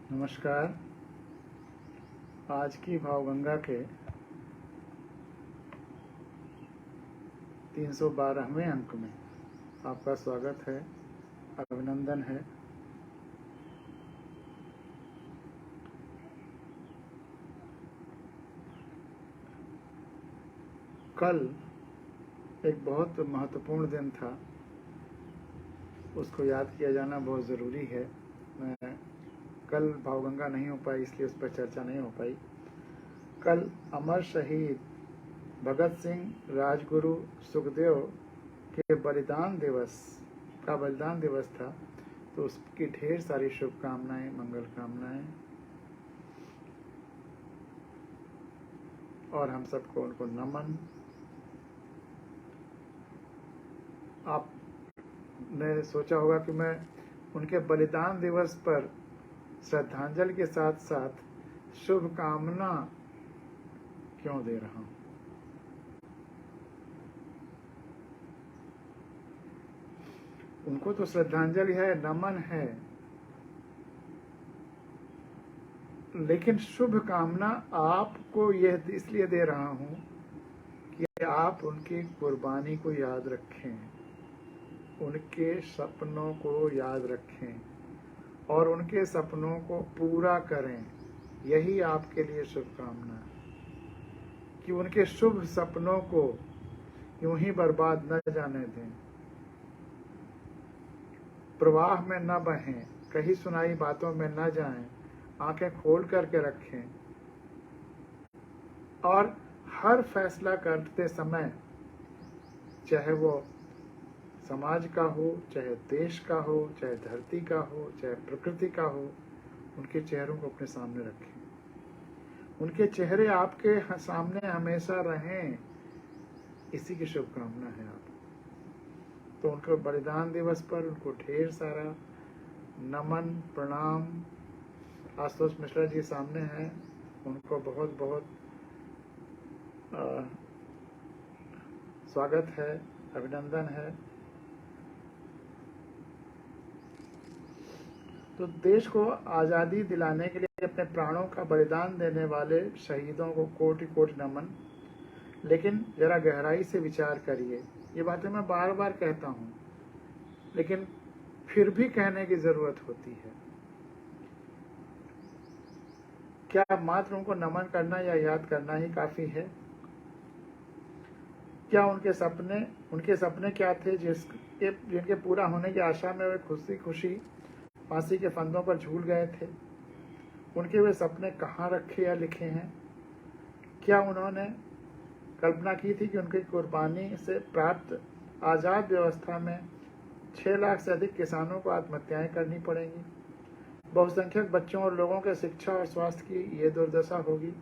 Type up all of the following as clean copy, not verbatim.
नमस्कार। आज की भावगंगा के 312वें अंक में आपका स्वागत है, अभिनंदन है। कल एक बहुत महत्वपूर्ण दिन था, उसको याद किया जाना बहुत ज़रूरी है। मैं कल भावगंगा नहीं हो पाई, इसलिए उस पर चर्चा नहीं हो पाई। कल अमर शहीद भगत सिंह, राजगुरु, सुखदेव के बलिदान दिवस था, तो उसकी ढेर सारी शुभकामनाएं, मंगल कामनाएं, और हम सबको उनको नमन। आपने सोचा होगा कि मैं उनके बलिदान दिवस पर श्रद्धांजलि के साथ साथ शुभकामना क्यों दे रहा हूं। उनको तो श्रद्धांजलि है, नमन है, लेकिन शुभकामना आपको यह इसलिए दे रहा हूं कि आप उनकी कुर्बानी को याद रखें, उनके सपनों को याद रखें और उनके सपनों को पूरा करें। यही आपके लिए शुभकामना है कि उनके शुभ सपनों को यूं ही बर्बाद न जाने दें, प्रवाह में न बहें, कहीं सुनाई बातों में न जाएं, आंखें खोल करके रखें और हर फैसला करते समय, चाहे वो समाज का हो, चाहे देश का हो, चाहे धरती का हो, चाहे प्रकृति का हो, उनके चेहरों को अपने सामने रखें। उनके चेहरे आपके सामने हमेशा रहें, इसी की शुभकामना है आप। तो उनको बलिदान दिवस पर उनको ढेर सारा नमन, प्रणाम। आशुतोष मिश्रा जी सामने हैं, उनको बहुत बहुत स्वागत है, अभिनंदन है। तो देश को आज़ादी दिलाने के लिए अपने प्राणों का बलिदान देने वाले शहीदों को कोटि कोटि नमन। लेकिन जरा गहराई से विचार करिए, ये बातें मैं बार बार कहता हूँ, लेकिन फिर भी कहने की जरूरत होती है। क्या मात्र उनको नमन करना या याद करना ही काफी है? क्या उनके सपने क्या थे जिनके पूरा होने की आशा में वे खुशी खुशी फांसी के फंदों पर झूल गए थे? उनके वे सपने कहाँ रखे या लिखे हैं? क्या उन्होंने कल्पना की थी कि उनकी कुर्बानी से प्राप्त आज़ाद व्यवस्था में 6 लाख से अधिक किसानों को आत्महत्याएं करनी पड़ेंगी? बहुसंख्यक बच्चों और लोगों के शिक्षा और स्वास्थ्य की ये दुर्दशा होगी?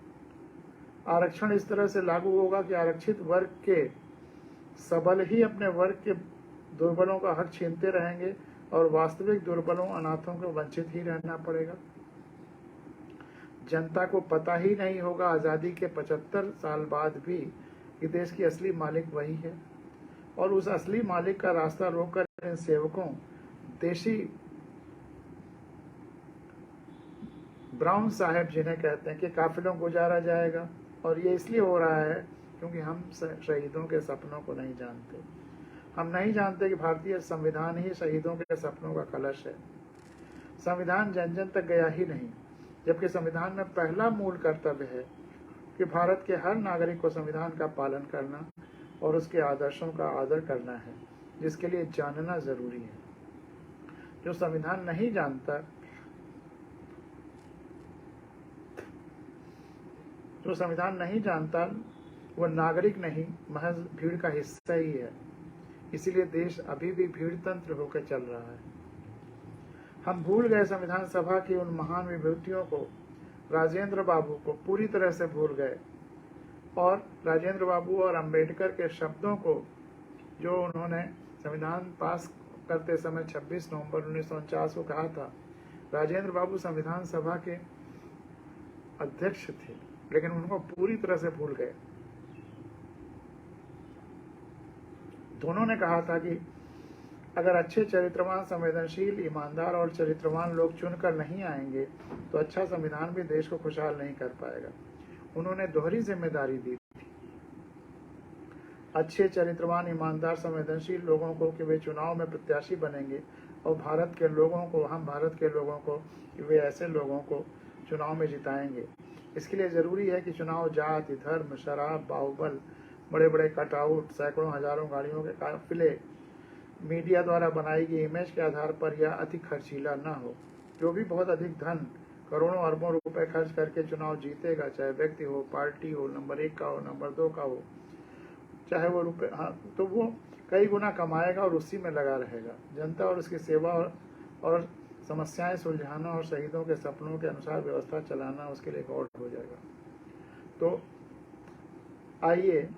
आरक्षण इस तरह से लागू होगा कि आरक्षित वर्ग के सबल ही अपने वर्ग के दुर्बलों का हक छीनते रहेंगे और वास्तविक दुर्बलों, अनाथों को वंचित ही रहना पड़ेगा। जनता को पता ही नहीं होगा आज़ादी के 75 साल बाद भी कि देश की असली मालिक वही है, और उस असली मालिक का रास्ता रोककर इन सेवकों, देशी ब्राउन साहब जिन्हें कहते हैं, कि काफिलों को गुजारा जाएगा। और ये इसलिए हो रहा है क्योंकि हम शहीदों के सपनों को नहीं जानते। हम नहीं जानते कि भारतीय संविधान ही शहीदों के सपनों का कलश है। संविधान जन जन तक गया ही नहीं, जबकि संविधान में पहला मूल कर्तव्य है कि भारत के हर नागरिक को संविधान का पालन करना और उसके आदर्शों का आदर करना है, जिसके लिए जानना जरूरी है। जो संविधान नहीं जानता, वह नागरिक नहीं, महज भीड़ का हिस्सा ही है। इसीलिए देश अभी भी भीड़ तंत्र होकर चल रहा है। हम भूल गए संविधान सभा की उन महान विभूतियों को, राजेंद्र बाबू को पूरी तरह से भूल गए, और राजेंद्र बाबू और अंबेडकर के शब्दों को, जो उन्होंने संविधान पास करते समय 26 नवंबर 1949 को कहा था। राजेंद्र बाबू संविधान सभा के अध्यक्ष थे, लेकिन उनको पूरी तरह से भूल गए। दोनों ने कहा था कि अगर अच्छे चरित्रवान, संवेदनशील, ईमानदार और चरित्रवान लोग चुनकर नहीं आएंगे तो अच्छा संविधान भी देश को खुशहाल नहीं कर पाएगा। उन्होंने दोहरी जिम्मेदारी दी, अच्छे चरित्रवान, ईमानदार, संवेदनशील लोगों को कि वे चुनाव में प्रत्याशी बनेंगे और भारत के लोगों को, हम भारत के लोगों को कि वे ऐसे लोगों को चुनाव में जिताएंगे। इसके लिए ज़रूरी है कि चुनाव जाति, धर्म, शराब, बाहुबल, बड़े बड़े कटआउट, सैकड़ों हजारों गाड़ियों के काफिले, मीडिया द्वारा बनाई गई इमेज के आधार पर यह अति खर्चीला न हो। जो भी बहुत अधिक धन, करोड़ों अरबों रुपए खर्च करके चुनाव जीतेगा, चाहे व्यक्ति हो, पार्टी हो, नंबर 1 का हो, नंबर 2 का हो, चाहे वो रुपए, हाँ, तो वो कई गुना कमाएगा और उसी में लगा रहेगा। जनता और उसकी सेवा और समस्याएं सुलझाना और शहीदों के सपनों के अनुसार व्यवस्था चलाना उसके लिए एक और हो जाएगा। तो आइए,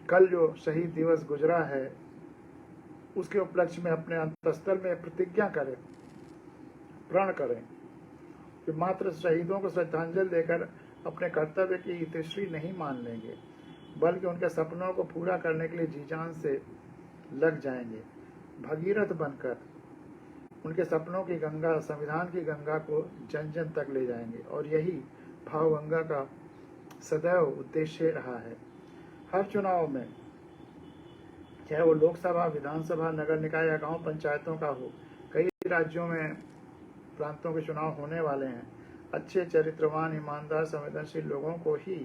कल जो शहीद दिवस गुजरा है उसके उपलक्ष्य में अपने अंतःस्थल में प्रतिज्ञा करें, प्रण करें कि मात्र शहीदों को श्रद्धांजलि देकर अपने कर्तव्य की इतिश्री नहीं मान लेंगे, बल्कि उनके सपनों को पूरा करने के लिए जी जान से लग जाएंगे। भगीरथ बनकर उनके सपनों की गंगा, संविधान की गंगा को जन जन तक ले जाएंगे और यही भावगंगा का सदैव उद्देश्य रहा है। हर चुनाव में, चाहे वो लोकसभा, विधानसभा, नगर निकाय या गांव पंचायतों का हो, कई राज्यों में, प्रांतों के चुनाव होने वाले हैं। अच्छे चरित्रवान, ईमानदार, संवेदनशील लोगों को ही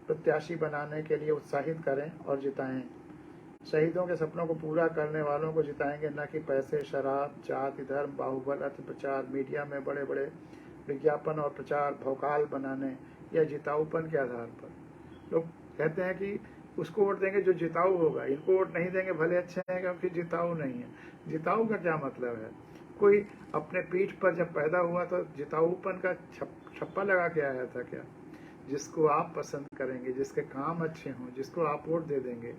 प्रत्याशी बनाने के लिए उत्साहित करें और जिताएं। शहीदों के सपनों को पूरा करने वालों को जिताएंगे, न कि पैसे, शराब, जाति, धर्म, बाहुबल, अतिप्रचार, मीडिया में बड़े बड़े विज्ञापन और प्रचार, भौकाल बनाने या जिताऊपन के आधार पर। लोग कहते हैं कि उसको वोट देंगे जो जिताऊ होगा, इनको वोट नहीं देंगे, भले अच्छे हैं क्योंकि जिताऊ नहीं है। जिताऊ का क्या मतलब है? कोई अपने पीठ पर जब पैदा हुआ तो जिताऊपन का छप्पा लगा के आया था क्या? जिसको आप पसंद करेंगे, जिसके काम अच्छे हों, जिसको आप वोट दे देंगे,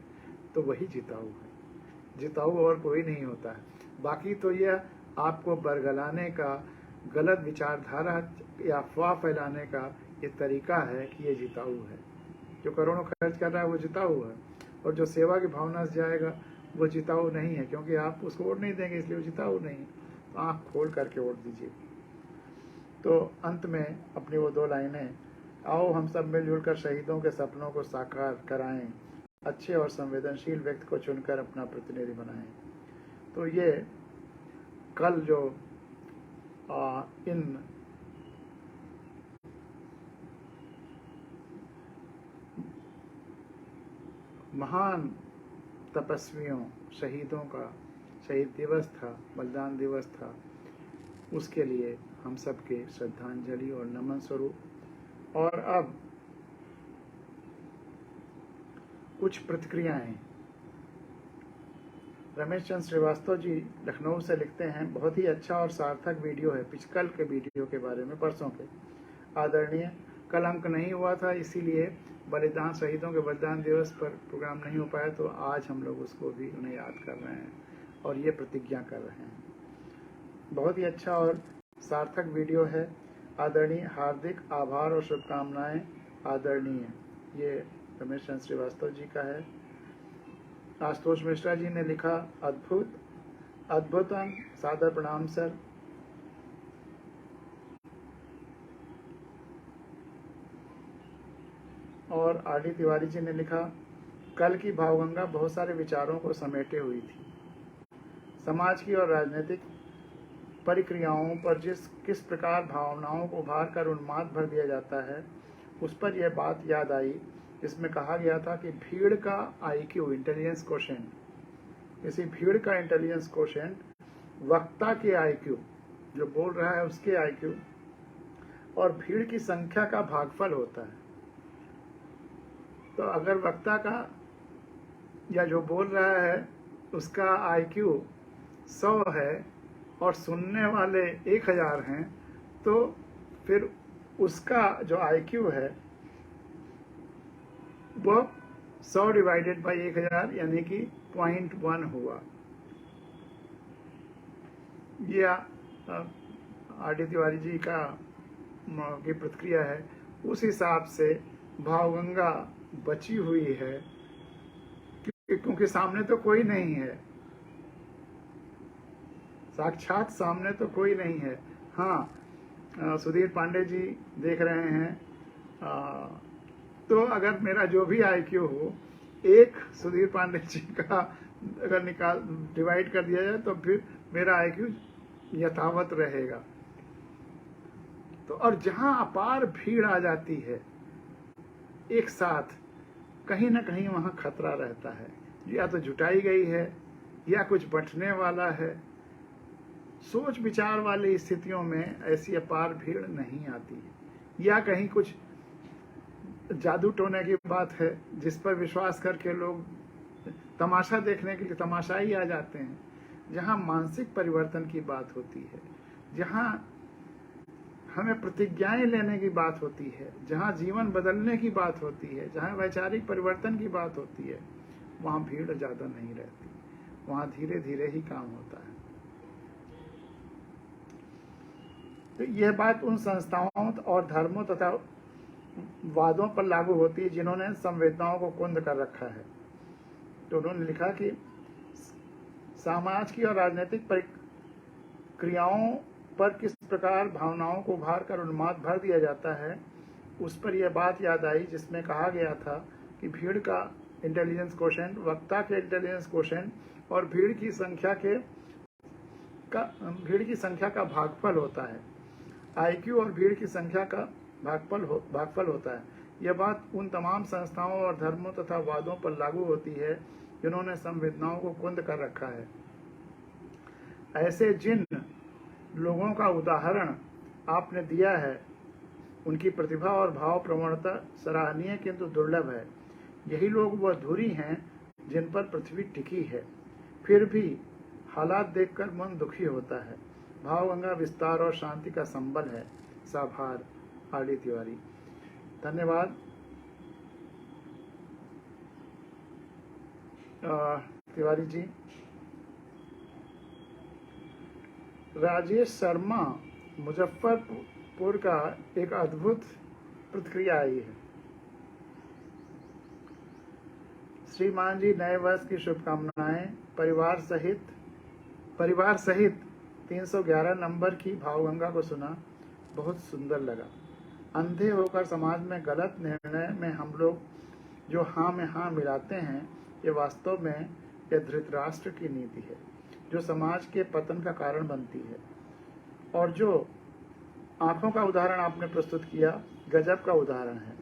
तो वही जिताऊ है। जिताऊ और कोई नहीं होता है। बाकी तो यह आपको बरगलाने का, गलत विचारधारा या अफवाह फैलाने का ये तरीका है कि ये जिताऊ है। जो करोड़ों खर्च कर रहा है वो जिताऊ है, और जो सेवा की भावना से जाएगा वो जिताऊ नहीं है, क्योंकि आप उसको वोट नहीं देंगे इसलिए वो जिताऊ नहीं है। तो आँख खोल करके वोट दीजिए। तो अंत में अपनी वो 2 लाइनें, आओ हम सब मिलजुल कर शहीदों के सपनों को साकार कराएं, अच्छे और संवेदनशील व्यक्ति को चुनकर अपना प्रतिनिधि बनाएं। तो ये कल जो इन महान तपस्वियों, शहीदों का शहीद दिवस था, बलिदान दिवस था, उसके लिए हम सबके श्रद्धांजलि और नमन स्वरूप। और अब कुछ प्रतिक्रियाएं। रमेश चंद्र श्रीवास्तव जी लखनऊ से लिखते हैं, बहुत ही अच्छा और सार्थक वीडियो है। पिछकल के वीडियो के बारे में, परसों के, आदरणीय। कल अंक नहीं हुआ था, इसीलिए बलिदान, शहीदों के बलिदान दिवस पर प्रोग्राम नहीं हो पाया, तो आज हम लोग उसको भी उन्हें याद कर रहे हैं और ये प्रतिज्ञा कर रहे हैं। बहुत ही अच्छा और सार्थक वीडियो है। आदरणीय, हार्दिक आभार और शुभकामनाएं। आदरणीय, ये रमेश चंद्र श्रीवास्तव जी का है। आशुतोष मिश्रा जी ने लिखा, अद्भुत, अद्भुतम, सादर प्रणाम सर। और आर.डी. तिवारी जी ने लिखा, कल की भावगंगा बहुत सारे विचारों को समेटे हुई थी। समाज की और राजनीतिक प्रक्रियाओं पर किस प्रकार भावनाओं को उभार कर उन्माद भर दिया जाता है, उस पर यह बात याद आई जिसमें कहा गया था कि भीड़ का IQ, इंटेलिजेंस क्वोशेंट, किसी भीड़ का इंटेलिजेंस क्वोशेंट वक्ता के IQ, जो बोल रहा है उसके IQ, और भीड़ की संख्या का भागफल होता है। तो अगर वक्ता का या जो बोल रहा है उसका IQ 100 है और सुनने वाले 1000 हैं, तो फिर उसका जो IQ है वो 100 डिवाइडेड बाई 1000 यानी कि 0.1 हुआ। यह आर.डी. तिवारी जी का की प्रतिक्रिया है। उस हिसाब से भावगंगा बची हुई है। क्योंकि सामने तो कोई नहीं है, साक्षात सामने तो कोई नहीं है। हाँ, सुधीर पांडे जी देख रहे हैं, तो अगर मेरा जो भी IQ हो, एक सुधीर पांडे जी का अगर डिवाइड कर दिया जाए तो फिर मेरा IQ यथावत रहेगा। तो और जहां अपार भीड़ आ जाती है एक साथ, कहीं ना कहीं वहां खतरा रहता है, या तो जुटाई गई है या कुछ बंटने वाला है। सोच विचार वाली स्थितियों में ऐसी अपार भीड़ नहीं आती है, या कहीं कुछ जादू टोने की बात है जिस पर विश्वास करके लोग तमाशा देखने के लिए तमाशाई आ जाते हैं। जहां मानसिक परिवर्तन की बात होती है, जहां हमें प्रतिज्ञाएं लेने की बात होती है, जहां जीवन बदलने की बात होती है, जहां वैचारिक परिवर्तन की बात होती है, वहां भीड़ ज्यादा नहीं रहती, वहां धीरे धीरे ही काम होता है। तो यह बात उन संस्थाओं और धर्मों तथा वादों पर लागू होती है जिन्होंने संवेदनाओं को कुंद कर रखा है। तो उन्होंने लिखा कि समाज की और राजनीतिक प्रक्रियाओं पर किस प्रकार भावनाओं को उभार कर उन्माद भर दिया जाता है, उस पर यह बात याद आई जिसमें कहा गया था कि भीड़ का इंटेलिजेंस कोशेंट वक्ता के इंटेलिजेंस कोशेंट और भीड़ की संख्या का भागफल होता है। IQ और भीड़ की संख्या का भागफल होता है। यह बात उन तमाम संस्थाओं और धर्मों तथा वादों पर लागू होती है जिन्होंने संवेदनाओं को कुंद कर रखा है। ऐसे जिन लोगों का उदाहरण आपने दिया है, उनकी प्रतिभा और भाव प्रवणता सराहनीय किंतु दुर्लभ है। यही लोग वह धुरी हैं जिन पर पृथ्वी टिकी है। फिर भी हालात देखकर मन दुखी होता है। भावगंगा विस्तार और शांति का संबल है। साभार, RD तिवारी। धन्यवाद। तिवारी जी। राजेश शर्मा मुजफ्फरपुर का एक अद्भुत प्रतिक्रिया आई है। श्रीमान जी, नए वर्ष की शुभकामनाएं। परिवार सहित 311 नंबर की भावगंगा को सुना, बहुत सुंदर लगा। अंधे होकर समाज में गलत निर्णय में हम लोग जो हाँ में हाँ मिलाते हैं, ये वास्तव में यह धृतराष्ट्र की नीति है जो समाज के पतन का कारण बनती है। और जो आंखों का उदाहरण आपने प्रस्तुत किया, गजब का उदाहरण है।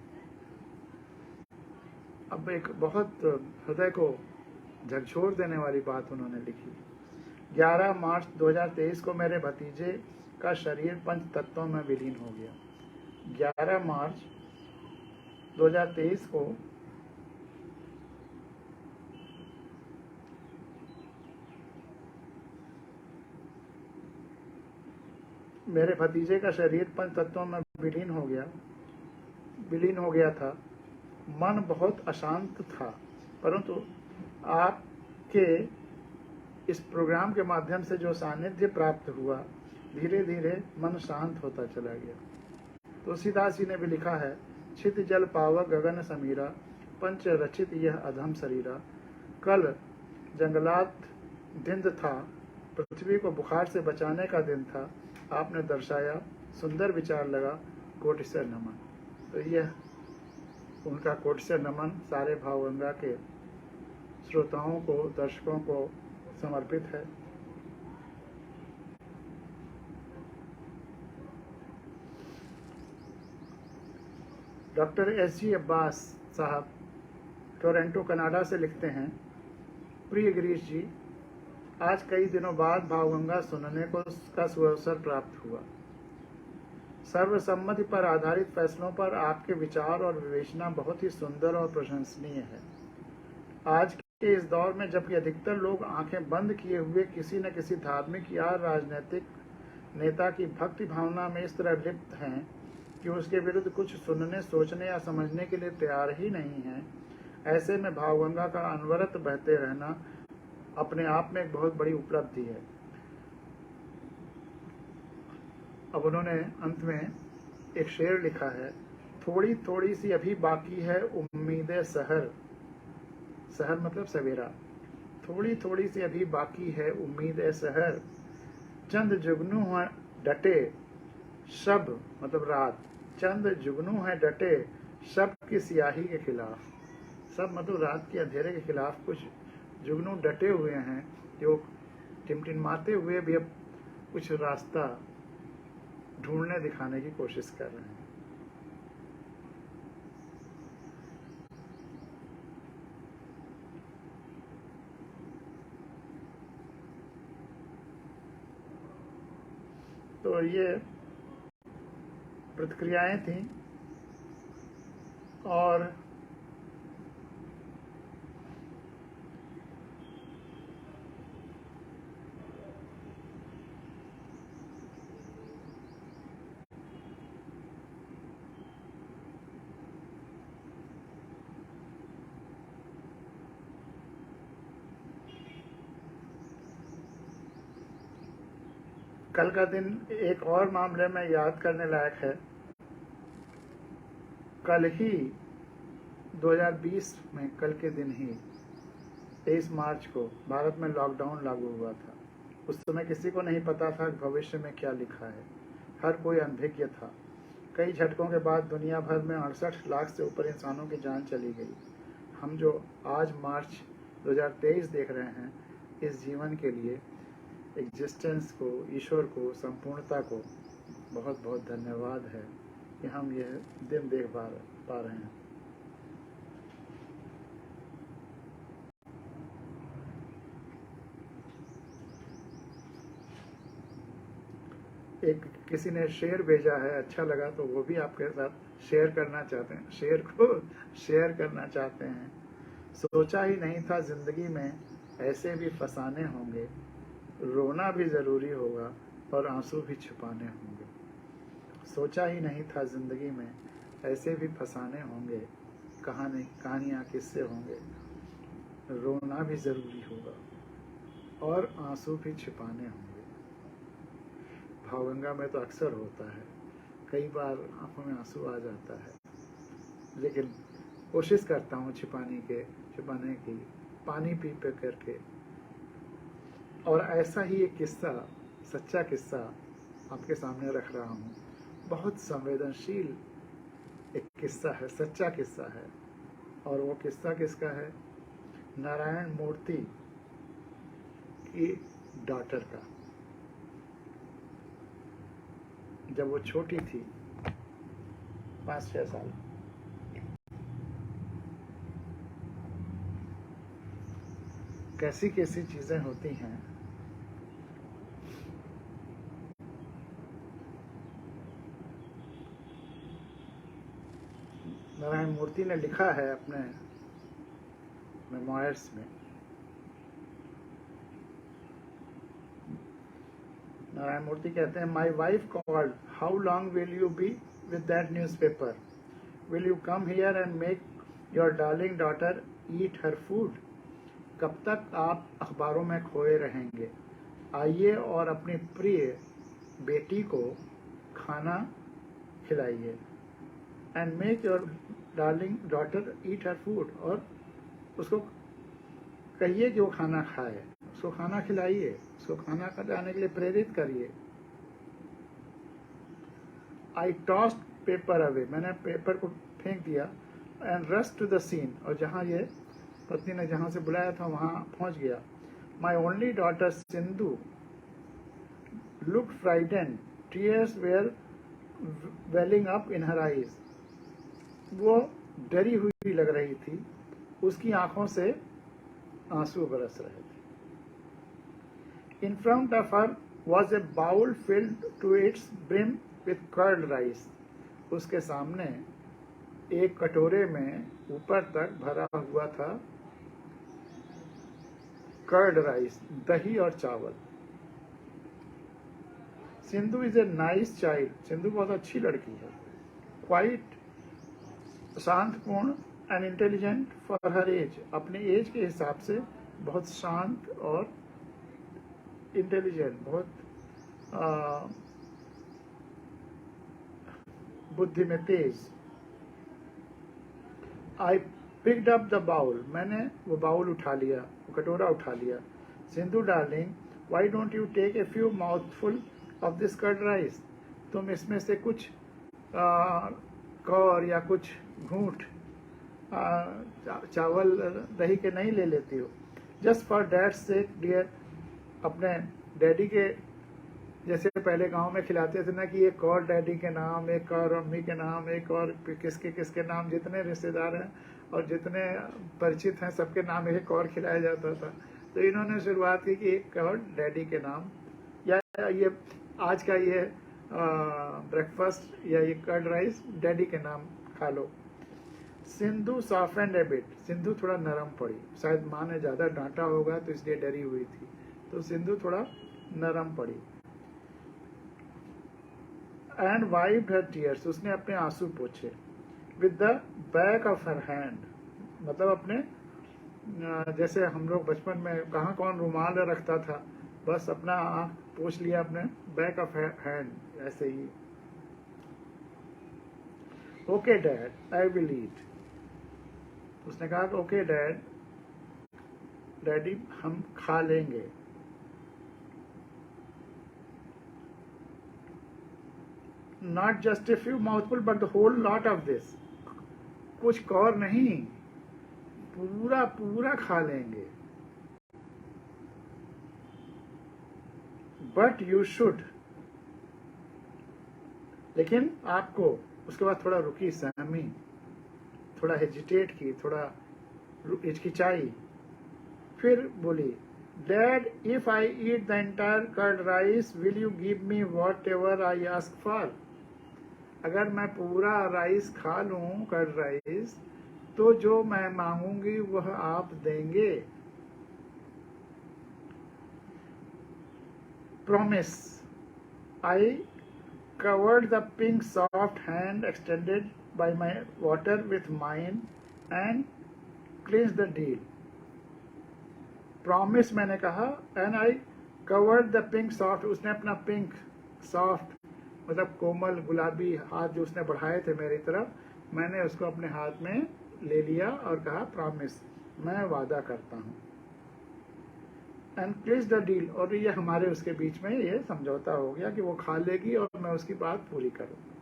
अब एक बहुत हृदय को झकझोर देने वाली बात उन्होंने लिखी। 11 मार्च 2023 को मेरे भतीजे का शरीर पंच तत्वों में विलीन हो गया। 11 मार्च 2023 को मेरे भतीजे का शरीर पंच तत्वों में विलीन हो गया था। मन बहुत अशांत था, परंतु आपके इस प्रोग्राम के माध्यम से जो सानिध्य प्राप्त हुआ, धीरे धीरे मन शांत होता चला गया। तुलसीदास जी ने भी लिखा है, छित जल पावक गगन समीरा, पंच रचित यह अधम शरीरा। कल जंगलात दिन था, पृथ्वी को बुखार से बचाने का दिन था। आपने दर्शाया, सुंदर विचार लगा, कोटि से नमन। तो यह उनका कोटि से नमन सारे भावगंगा के श्रोताओं को, दर्शकों को समर्पित है। डॉक्टर SG अब्बास साहब टोरंटो कनाडा से लिखते हैं, प्रिय गिरीश जी, आज कई दिनों बाद भावगंगा सुनने का सुअवसर प्राप्त हुआ। सर्वसम्मति पर आधारित फैसलों पर आपके विचार और विवेचना बहुत ही सुंदर और प्रशंसनीय है। आज के इस दौर में जबकि अधिकतर लोग आंखें बंद किए हुए किसी न किसी धार्मिक या राजनीतिक नेता की भक्ति भावना में इस तरह लिप्त हैं कि उसके विरुद्ध कुछ सुनने, सोचने या समझने के लिए तैयार ही नहीं हैं, ऐसे में भावगंगा का अनवरत बहते रहना अपने आप में एक बहुत बड़ी उपलब्धि है। अब उन्होंने अंत में एक शेर लिखा है, थोड़ी थोड़ी सी अभी बाकी है उम्मीदें सहर, सहर मतलब सवेरा। थोड़ी थोड़ी सी अभी बाकी है उम्मीद है सहर, चंद जुगनू हैं डटे शब मतलब रात, चंद जुगनू हैं डटे शब की सियाही के खिलाफ। सब मतलब रात के अंधेरे के खिलाफ कुछ जुगनू डटे हुए हैं जो टिमटिमाते हुए भी अब कुछ रास्ता ढूंढने दिखाने की कोशिश कर रहे हैं। तो ये प्रतिक्रियाएं थी और कल का दिन एक और मामले में याद करने लायक है। कल ही 2020 में कल के दिन ही 23 मार्च को भारत में लॉकडाउन लागू हुआ था। उस समय किसी को नहीं पता था कि भविष्य में क्या लिखा है, हर कोई अनभिज्ञ था। कई झटकों के बाद दुनिया भर में 68 लाख से ऊपर इंसानों की जान चली गई। हम जो आज मार्च 2023 देख रहे हैं, इस जीवन के लिए एग्जिस्टेंस को, ईश्वर को, संपूर्णता को बहुत बहुत धन्यवाद है कि हम यह दिन देख पा रहे हैं। एक किसी ने शेर भेजा है, अच्छा लगा तो वो भी आपके साथ शेयर करना चाहते हैं, शेर को शेयर करना चाहते हैं। सोचा ही नहीं था जिंदगी में ऐसे भी फसाने होंगे, रोना भी जरूरी होगा और आंसू भी छुपाने होंगे। सोचा ही नहीं था जिंदगी में ऐसे भी फसाने होंगे, कहानियां किस्से होंगे, रोना भी जरूरी होगा और आंसू भी छिपाने होंगे। भावगंगा में तो अक्सर होता है, कई बार आंखों में आंसू आ जाता है, लेकिन कोशिश करता हूँ छिपाने की पानी पी पे करके। और ऐसा ही एक किस्सा, सच्चा किस्सा आपके सामने रख रहा हूँ। बहुत संवेदनशील एक किस्सा है, सच्चा किस्सा है। और वो किस्सा किसका है? नारायण मूर्ति की डॉटर का। जब वो छोटी थी, 5-6 साल, कैसी कैसी चीजें होती हैं। नारायण मूर्ति ने लिखा है अपने मेमोयर्स में, नारायण मूर्ति कहते हैं, my wife called, how long will you be with that newspaper, will you come here and make your darling daughter eat her food. कब तक आप अखबारों में खोए रहेंगे, आइए और अपनी प्रिय बेटी को खाना खिलाइए। And make your darling daughter eat her food, और उसको कहिए कि वो खाना खाए, उसको खाना खिलाइए, उसको खाना खिलाने के लिए प्रेरित करिए। आई टॉस्ड पेपर अवे, मैंने पेपर को फेंक दिया। And rush to the scene, और जहाँ ये पत्नी ने जहाँ से बुलाया था वहाँ पहुँच गया। My only daughter Sindhu look frightened, tears were welling up in her eyes. वो डरी हुई लग रही थी, उसकी आंखों से आंसू बरस रहे थे। In front of her was a bowl filled to its brim with curd rice. उसके सामने एक कटोरे में ऊपर तक भरा हुआ था कर्ड राइस, दही और चावल। Sindhu is a nice child, Sindhu बहुत अच्छी लड़की है। क्वाइट शांतपूर्ण and intelligent for her age, अपने एज के हिसाब से बहुत शांत और इंटेलिजेंट, बहुत बुद्धि में तेज। I picked up the bowl, मैंने वो बाउल उठा लिया, वो कटोरा उठा लिया. Sindhu darling, why don't you take a few mouthful of this curd rice, तुम इसमें से कुछ कौर या कुछ घूंट चावल दही के नहीं ले लेती हो. Just for dad's sake dear, अपने डैडी के, जैसे पहले गांव में खिलाते थे ना कि एक और डैडी के नाम, एक और अम्मी के नाम, एक और किसके किसके नाम, जितने रिश्तेदार हैं और जितने परिचित हैं सबके नाम एक और खिलाया जाता था. तो इन्होंने शुरुआत की कि एक और डैडी के नाम, या ये आज का ये ब्रेकफास्ट या ये कर्ड राइस डैडी के नाम खा लो. Sindhu softened a bit, Sindhu थोड़ा नरम पड़ी, शायद माँ ने ज़्यादा डांटा होगा तो इसलिए डरी हुई थी, तो सिंधु थोड़ा नरम पड़ी. एंड वाइप्ड हर टीयर्स, उसने अपने आंसू पोछे. With the back of her hand, मतलब अपने जैसे हम लोग बचपन में कहाँ कौन रुमाल रखता था, बस अपना आँख पोछ लिया अपने बैक ऑफ हैंड, ऐसे ही. Okay dad I will eat, उसने कहा कि ओके डैड, डैडी हम खा लेंगे. Not just a few mouthful but the whole lot of this, कुछ कौर नहीं, पूरा पूरा खा लेंगे. बट यू शुड, लेकिन आपको, उसके बाद थोड़ा रुकी सहमी, थोड़ा हेजिटेट की, थोड़ा हिचकिचाई, फिर बोली, dad if I eat the entire curd rice will you give me whatever I ask for, अगर मैं पूरा राइस खा लूं कर्ड राइस तो जो मैं मांगूंगी वह आप देंगे. Promise. I covered the pink soft hand extended by my water with mine and clinched the deal. Promise मैंने कहा, and I covered the pink soft, उसने अपना pink soft मतलब कोमल गुलाबी हाथ जो उसने बढ़ाए थे मेरी तरफ, मैंने उसको अपने हाथ में ले लिया और कहा प्रॉमिस, मैं वादा करता हूँ. एंड क्लिंच द डील, और ये हमारे उसके बीच में ये समझौता हो गया कि वो खा लेगी और मैं उसकी बात पूरी करूँगा.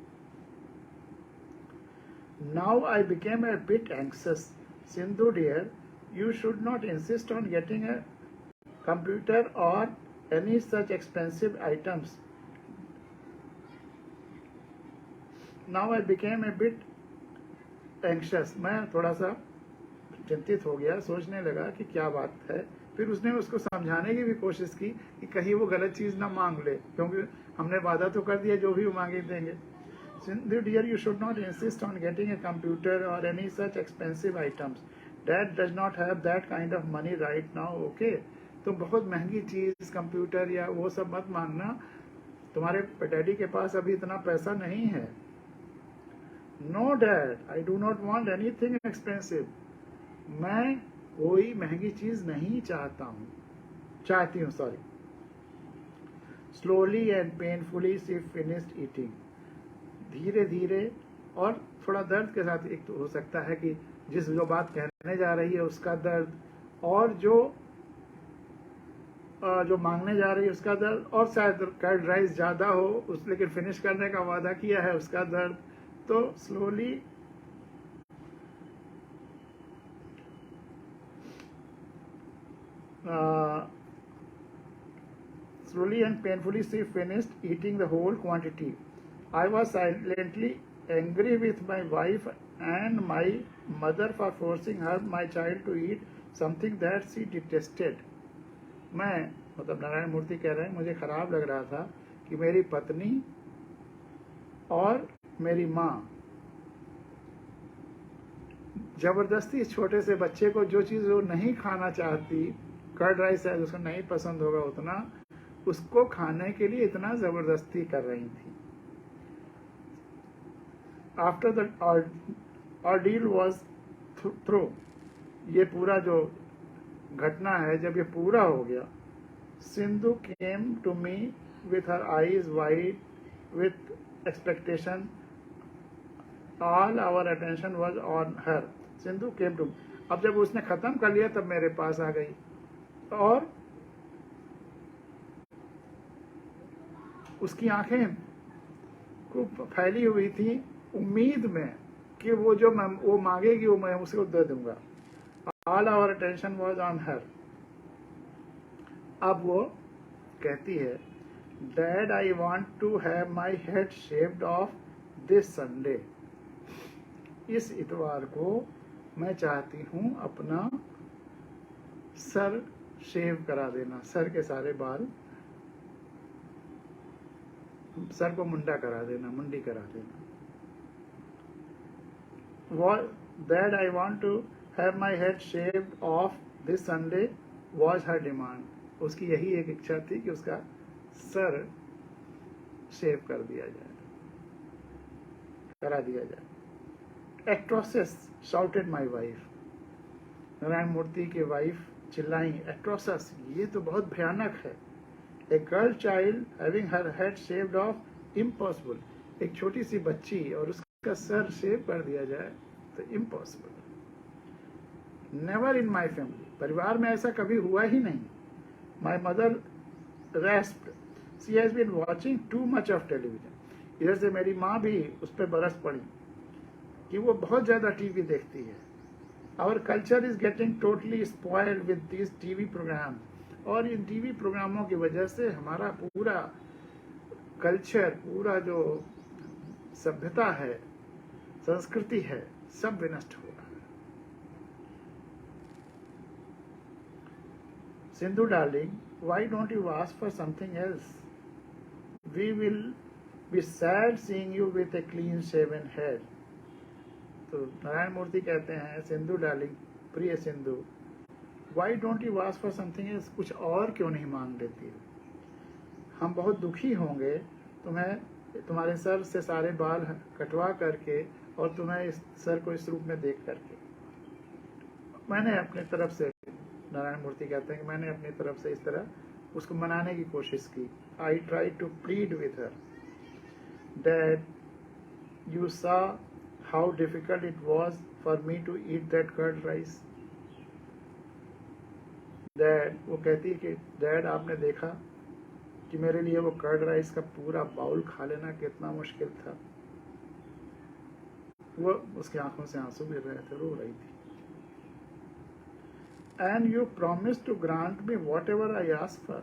Now I became a bit anxious. Sindhu dear, you should not insist on getting a computer or any such expensive items. Now I became a bit anxious. मैं थोड़ा सा चिंतित हो गया, सोचने लगा कि क्या बात है. फिर उसने उसको समझाने की भी कोशिश की कि कहीं वो गलत चीज ना मांग ले, क्योंकि हमने वादा तो कर दिया जो भी वो मांगे देंगे. Sindhu dear, you should not insist on getting a computer or any such expensive items. Dad does not have that kind of money right now, okay? तो बहुत महंगी चीज कंप्यूटर या वो सब मत मांगना, तुम्हारे डैडी के पास अभी इतना पैसा नहीं है. No dad, I do not want anything expensive. मैं कोई महंगी चीज नहीं चाहती हूँ. Slowly and painfully she finished eating. धीरे धीरे और थोड़ा दर्द के साथ, एक तो हो सकता है कि जो बात कहने जा रही है उसका दर्द, और जो मांगने जा रही है उसका दर्द, और शायद कर्ड राइस ज्यादा हो उस, लेकिन फिनिश करने का वादा किया है उसका दर्द. तो slowly and painfully she finished eating the whole quantity. I was silently angry with my wife and my mother for forcing her, my child, to eat something that she detested. मैं, मतलब नारायण मूर्ति कह रहे हैं, मुझे खराब लग रहा था कि मेरी पत्नी और मेरी माँ जबरदस्ती इस छोटे से बच्चे को जो चीज वो नहीं खाना चाहती, कर्ड राइस है उसको नहीं पसंद होगा उतना, उसको खाने के लिए इतना जबरदस्ती कर रही थी. आफ्टर द ऑर्डील वॉज थ्रू, ये पूरा जो घटना है जब ये पूरा हो गया, Sindhu came to me with her eyes wide with expectation. All our attention was on her. Sindhu came to, अब जब उसने खत्म कर लिया तब मेरे पास आ गई और उसकी आंखें खूब फैली हुई थी उम्मीद में कि वो जो वो मांगेगी वो मैं उसे दे दूंगा। All our attention was on her. अब वो कहती है, dad I want to have my head shaved off this Sunday. इस इतवार को मैं चाहती हूँ अपना सर शेव करा देना, सर के सारे बाल, सर को मुंडा करा देना, मुंडी करा देना। That I want to have my head shaved off this Sunday was her demand. उसकी यही एक इच्छा थी कि उसका सर शेव कर दिया जाए, करा दिया जाए। Atrocious shouted my wife. Narayan मूर्ति की वाइफ चिल्लाई, atrocious, ये तो बहुत भयानक है। A girl child having her head shaved off, impossible. एक छोटी सी बच्ची और उसका सर शेव कर दिया जाए तो impossible. Never in my family. परिवार में ऐसा कभी हुआ ही नहीं। My mother rasped. She has been watching too much of television. इधर से मेरी माँ भी उस पर बरस पड़ी कि वो बहुत ज्यादा टीवी देखती है। Our culture is getting totally spoiled with these TV programs. और इन टीवी प्रोग्रामों की वजह से हमारा पूरा कल्चर, पूरा जो सभ्यता है, संस्कृति है, सब विनष्ट हो रहा है। Sindhu darling, why don't you ask for something else? We will be sad seeing you with a clean shaven head. तो नारायण मूर्ति कहते हैं, सिंधु डार्लिंग, प्रिय Sindhu, Why don't you ask for something else? कुछ और क्यों नहीं मांग लेती? हम बहुत दुखी होंगे तुम्हारे सर से सारे बाल कटवा करके और तुम्हें इस सर को इस रूप में देख करके। मैंने अपनी तरफ से, नारायण मूर्ति कहते हैं कि मैंने अपनी तरफ से इस तरह उसको मनाने की कोशिश की। I tried to plead with her that you saw how difficult it was for me to eat that curd rice. Dad, वो कहती है कि डैड आपने देखा कि मेरे लिए वो कर्ड राइस का पूरा बाउल खा लेना कितना मुश्किल था। वो उसकी आंखों से आंसू गिर रहे थे, रो रही थी। And you promise to grant me whatever I ask for.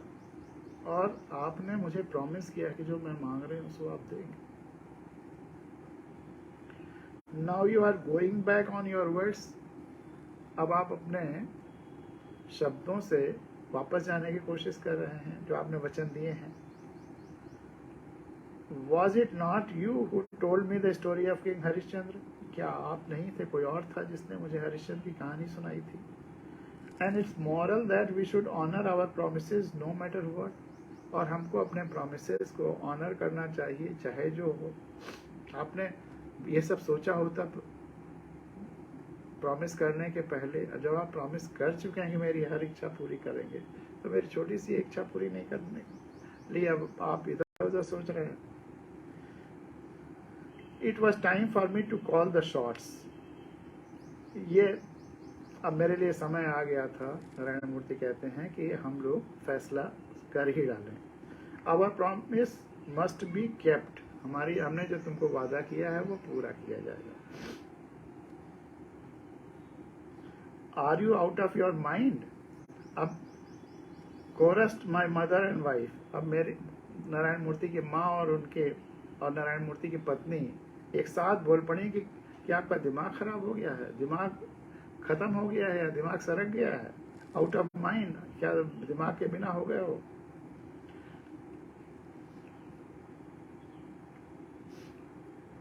और आपने मुझे प्रॉमिस किया कि जो मैं मांग रही हूँ उसको आप देंगे। Now you are going back on your words. अब आप अपने शब्दों से वापस जाने की कोशिश कर रहे हैं जो आपने वचन दिए हैं। Was it not you who told me the story of King Harishchandra? क्या आप नहीं थे, कोई और था जिसने मुझे हरिश्चंद्र की कहानी सुनाई थी? And it's moral that we should honor our promises no matter what. और हमको अपने promises को honor करना चाहिए चाहे जो हो। आपने ये सब सोचा होता प्रॉमिस करने के पहले, जब आप प्रॉमिस कर चुके हैं कि मेरी हर इच्छा पूरी करेंगे, तो मेरी छोटी सी इच्छा पूरी नहीं करने लिए अब आप इधर उधर सोच रहे हैं। It was time for me to call the shots. ये अब मेरे लिए समय आ गया था, नारायण मूर्ति कहते हैं, कि हम लोग फैसला कर ही डालें। Our promise must be kept. हमने जो तुमको वादा किया है वो पूरा किया जाएगा। Are you out of your mind? अब coerced my mother and wife. अब मेरे नारायण मूर्ति की माँ और नारायण मूर्ति की पत्नी एक साथ बोल पड़ी कि क्या आपका दिमाग खराब हो गया है, दिमाग खत्म हो गया है या दिमाग सरक गया है? आउट ऑफ माइंड, क्या दिमाग के बिना हो गए हो?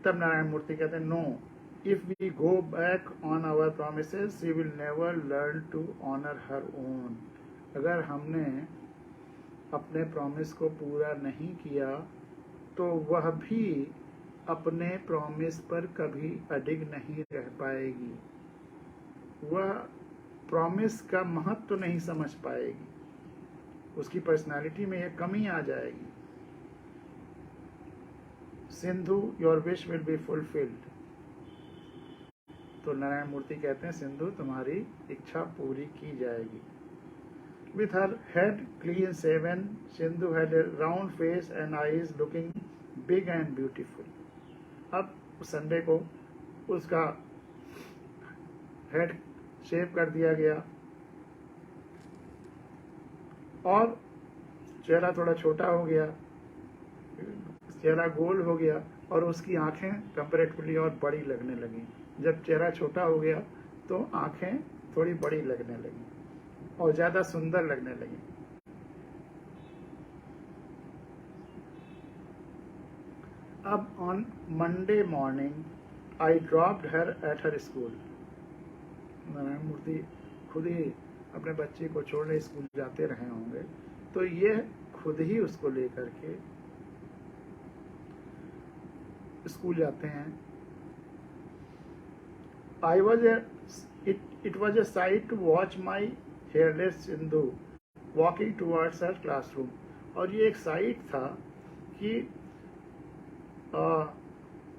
तब नारायण मूर्ति कहते हैं, no, if we go back on our promises, she will never learn to honor her own. अगर हमने अपने प्रॉमिस को पूरा नहीं किया तो वह भी अपने प्रॉमिस पर कभी अडिग नहीं रह पाएगी। वह प्रॉमिस का महत्व नहीं समझ पाएगी, उसकी पर्सनालिटी में यह कमी आ जाएगी। Sindhu, your wish will be fulfilled. तो नारायण मूर्ति कहते हैं सिंधु तुम्हारी इच्छा पूरी की जाएगी। With her head clean shaven, Sindhu had a round face and eyes looking big and beautiful. अब उस संडे को उसका हेड शेव कर दिया गया और चेहरा थोड़ा छोटा हो गया, चेहरा गोल हो गया और उसकी आंखें कंपैरेटिवली और बड़ी लगने लगी। जब चेहरा छोटा हो गया तो आंखें थोड़ी बड़ी लगने लगी और ज्यादा सुंदर लगने लगी। अब on Monday morning I dropped her at her school. Narayan Murthy खुद ही अपने बच्चे को छोड़ने स्कूल जाते रहे होंगे, तो ये खुद ही उसको लेकर के स्कूल जाते हैं। It was a sight to watch my hairless Sindhu walking towards her classroom। और ये एक साइट था कि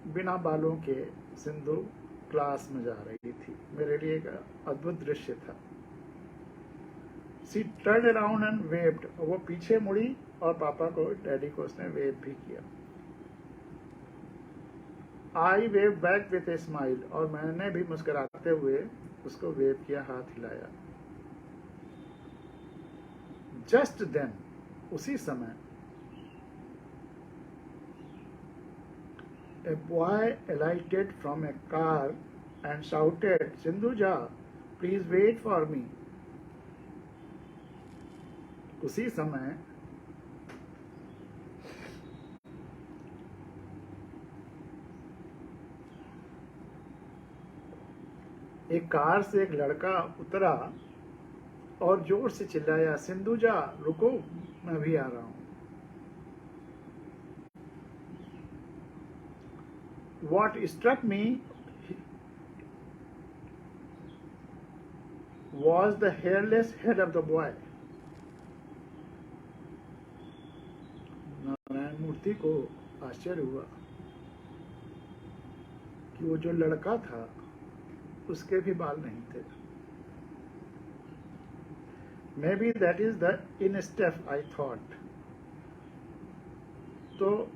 बिना बालों के सिंधु क्लास में जा रही थी। मेरे लिए एक अद्भुत दृश्य था। She turned around and waved। वो पीछे मुड़ी और पापा को, डैडी को उसने वेव भी किया। I waved back with a smile। और मैंने भी मुस्कुराते हुए उसको वेव किया, हाथ हिलाया। Just then, उसी समय, a boy alighted from a car and shouted, "Sindhuja, please wait for me." उसी समय एक कार से एक लड़का उतरा और जोर से चिल्लाया, "सिंधुजा रुको, मैं भी आ रहा हूं।" What struck me was the hairless head of the boy। Narayan मूर्ति को आश्चर्य हुआ कि वो जो लड़का था उसके भी बाल नहीं थे। Maybe that is the instep, I thought। तो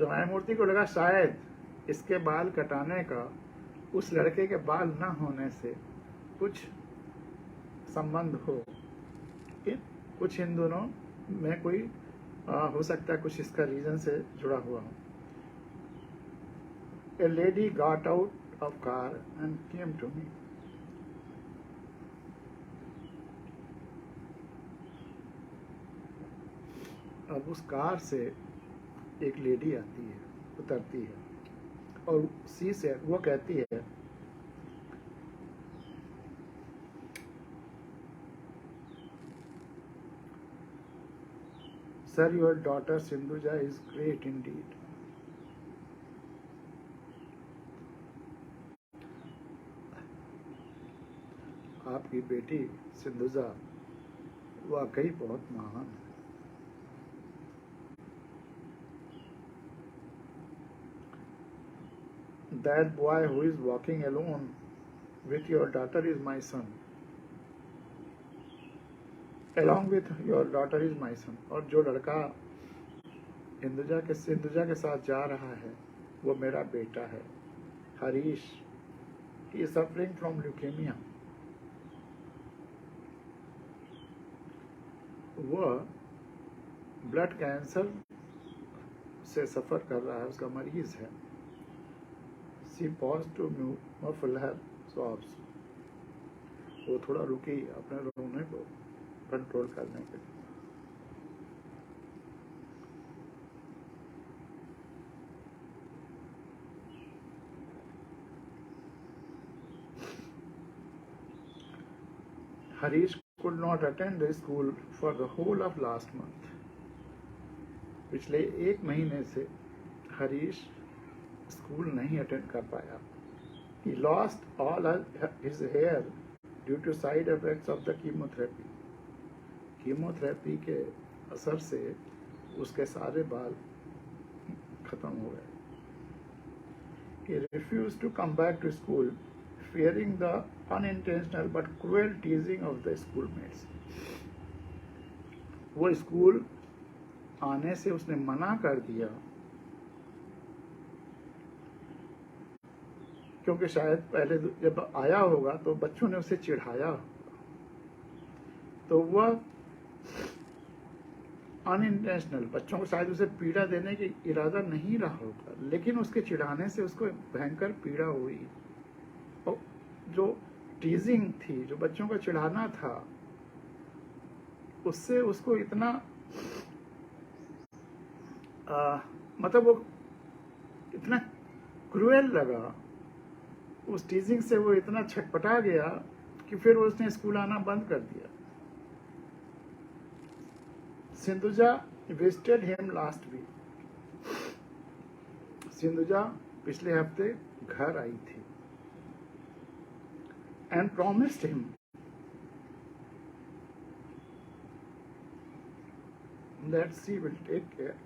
नारायण मूर्ति को लगा शायद इसके बाल कटाने का उस लड़के के बाल न होने से कुछ संबंध हो, कुछ इन दोनों में कोई हो सकता है कुछ इसका रीजन से जुड़ा हुआ हो। A lady got out of car and came to me। अब उस कार से एक लेडी आती है, उतरती है और सी से वो कहती है, "Sir, your daughter Sindhuja is great indeed। आपकी बेटी सिंधुजा वाकई बहुत महान है। That boy who is walking alone with your daughter is my son। Along with your daughter is my son। और जो लड़का सिंधुजा के साथ जा रहा है वो मेरा बेटा है, Harish. He is suffering from leukemia। वह ब्लड कैंसर से सफर कर रहा है, उसका मरीज है। She paused to muffle her sobs। वो थोड़ा रुकी अपने रोने को कंट्रोल करने के लिए। Harish could not attend the school for the whole of last month। पिछले एक महीने से हरीश स्कूल नहीं अटेंड कर पाया। He lost all his hair due to side effects of the chemotherapy। Chemotherapy के असर से उसके सारे बाल खत्म हो गए। he refused to come back to school, fearing the unintentional but cruel teasing of the schoolmates. वो स्कूल आने से उसने मना कर दिया, क्योंकि शायद पहले जब आया होगा तो बच्चों ने उसे चिढ़ाया होगा, तो वह अनइंटेंशनल, बच्चों को शायद उसे पीड़ा देने की इरादा नहीं रहा होगा, लेकिन उसके चिढ़ाने से उसको भयंकर पीड़ा हुई। और जो टीजिंग थी, जो बच्चों का चिढ़ाना था, उससे उसको इतना मतलब वो इतना क्रूएल लगा, उस टीजिंग से वो इतना छटपटा गया कि फिर उसने स्कूल आना बंद कर दिया। Sindhuja visited him last week. Sindhuja पिछले हफ्ते घर आई थी and promised him that she will take care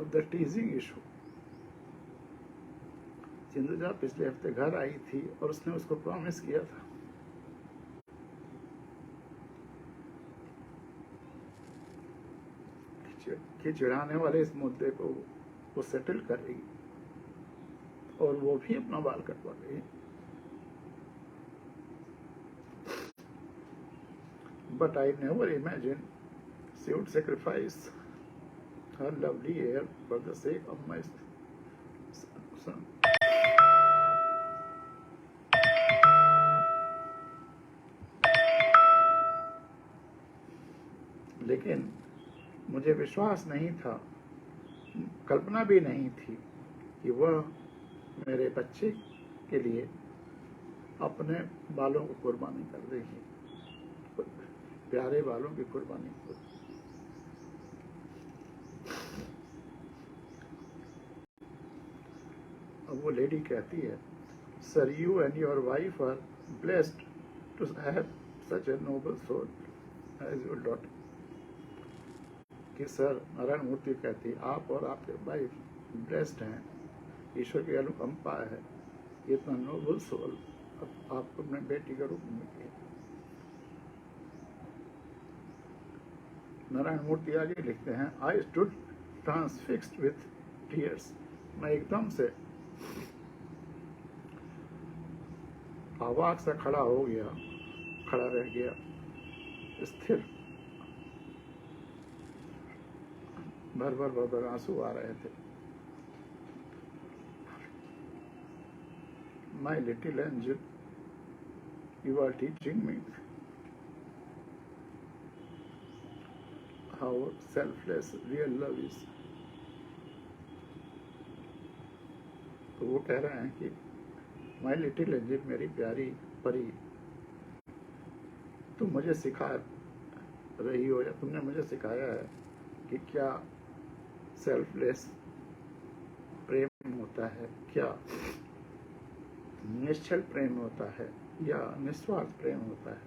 of the teasing issue. Sindhuja पिछले हफ्ते घर आई थी और उसने उसको प्रॉमिस किया था कि चिढ़ाने वाले इस मुद्दे को वो सेटल करेगी, और वो भी अपना बाल कटवा लेगी। But I never imagined she would sacrifice her lovely hair for the sake of my son. लेकिन मुझे विश्वास नहीं था, कल्पना भी नहीं थी कि वह मेरे बच्चे के लिए अपने बालों को कुर्बानी कर देगी, प्यारे बालों की कुर्बानी कर। अब वो लेडी कहती है, sir you and your wife are blessed to have such a noble soul as your daughter. कि सर, नारायण मूर्ति कहती, आप और आपके वाइफ ब्लेस्ड हैं, ईश्वर की अनुकंपा है, इतना नोबल सोल आपको अपने बेटी का रूप में मिली। नारायण मूर्ति आगे लिखते हैं, I stood transfixed with tears. मैं एकदम से अवाक सा खड़ा रह गया, स्थिर, भर आंसू आ रहे थे। My little angel, you are teaching me how selfless real love is. तो वो कह रहे हैं कि माई लिटिल एंजल, मेरी प्यारी परी, तुम मुझे सिखा रही हो, या तुमने मुझे सिखाया है कि क्या सेल्फलेस प्रेम होता है, क्या निश्चल प्रेम होता है, या निस्वार्थ प्रेम होता है।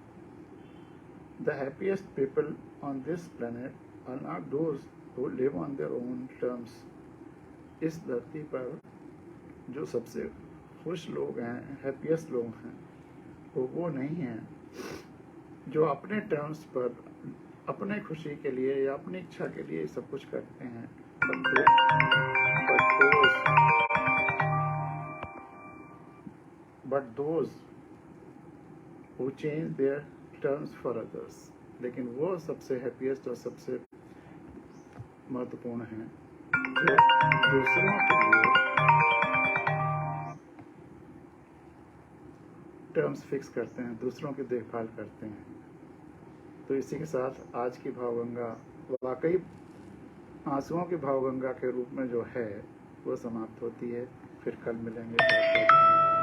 The happiest people on this planet are not those who live on their own terms. इस धरती पर जो सबसे खुश लोग हैं, हैप्पीएस्ट लोग हैं, वो नहीं हैं जो अपने टर्म्स पर, अपने खुशी के लिए या अपनी इच्छा के लिए सब कुछ करते हैं, but those who change their terms for others. लेकिन वो सबसे हैप्पीएस्ट और सबसे महत्वपूर्ण हैं जो दूसरों के लिए टर्म्स फिक्स करते हैं, दूसरों की देखभाल करते हैं। तो इसी के साथ आज की भावगंगा वाकई आंसुओं की भावगंगा के रूप में जो है वो समाप्त होती है। फिर कल मिलेंगे।